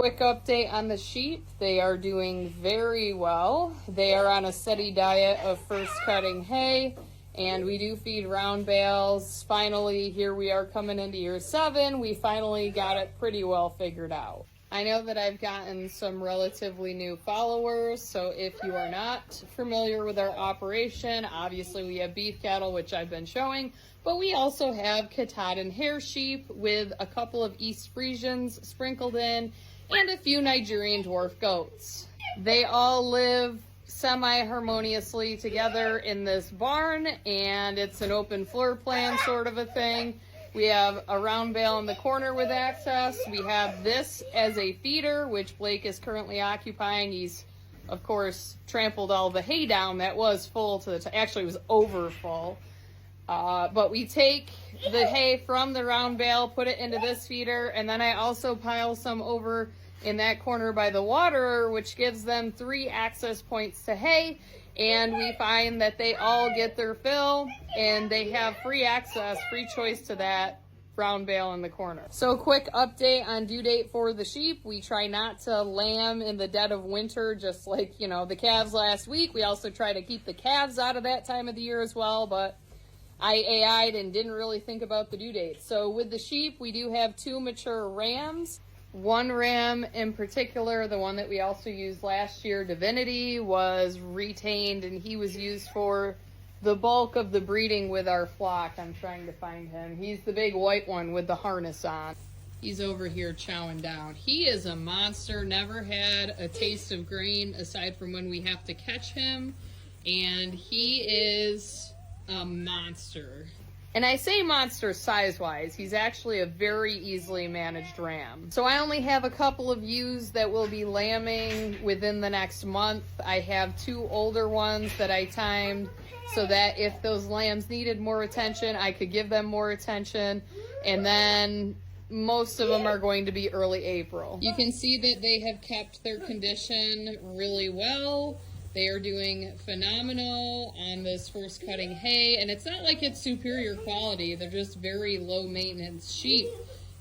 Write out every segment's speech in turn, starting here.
Quick update on the sheep. They are doing very well. They are on a steady diet of first cutting hay, and we do feed round bales. Finally, here we are coming into year 7. We finally got it pretty well figured out. I know that I've gotten some relatively new followers, so if you are not familiar with our operation, obviously we have beef cattle, which I've been showing, but we also have Katahdin hair sheep with a couple of East Frisians sprinkled in and a few Nigerian dwarf goats. They all live semi-harmoniously together in this barn, and it's an open floor plan sort of a thing. We have a round bale in the corner with access. We have this as a feeder, which Blake is currently occupying. He's, of course, trampled all the hay down. That was full to the actually it was over full. But we take the hay from the round bale, put it into this feeder, and then I also pile some over in that corner by the waterer, which gives them 3 access points to hay. And we find that they all get their fill and they have free access, free choice to that round bale in the corner. So quick update on due date for the sheep. We try not to lamb in the dead of winter, just like, you know, the calves last week. We also try to keep the calves out of that time of the year as well, but I AI'd and didn't really think about the due date. So with the sheep, we do have 2 mature rams. One ram in particular, the one that we also used last year, Divinity, was retained and he was used for the bulk of the breeding with our flock. I'm trying to find him. He's the big white one with the harness on. He's over here chowing down. He is a monster, never had a taste of grain aside from when we have to catch him, and he is a monster. And I say monster size-wise, he's actually a very easily managed ram. So I only have a couple of ewes that will be lambing within the next month. I have 2 older ones that I timed so that if those lambs needed more attention, I could give them more attention. And then most of them are going to be early April. You can see that they have kept their condition really well. They are doing phenomenal on this first cutting hay, and it's not like it's superior quality. They're just very low maintenance sheep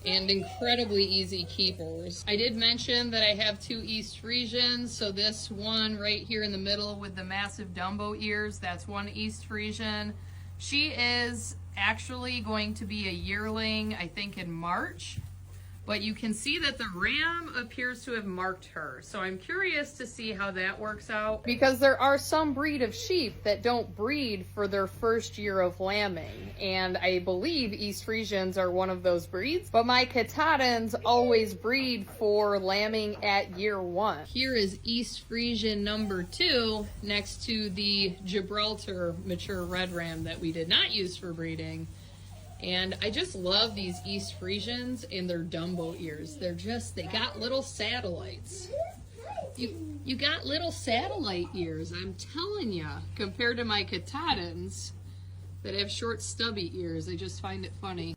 and incredibly easy keepers. I did mention that I have 2 East Frisians, so this one right here in the middle with the massive Dumbo ears, that's one East Frisian. She is actually going to be a yearling, I think in March. But you can see that the ram appears to have marked her. So I'm curious to see how that works out, because there are some breed of sheep that don't breed for their first year of lambing. And I believe East Frisians are one of those breeds. But my Katahdins always breed for lambing at year 1. Here is East Frisian number 2 next to the Gibraltar mature red ram that we did not use for breeding. And I just love these East Frisians and their Dumbo ears. They got little satellites. You got little satellite ears, I'm telling ya, compared to my Katahdins that have short stubby ears. I just find it funny.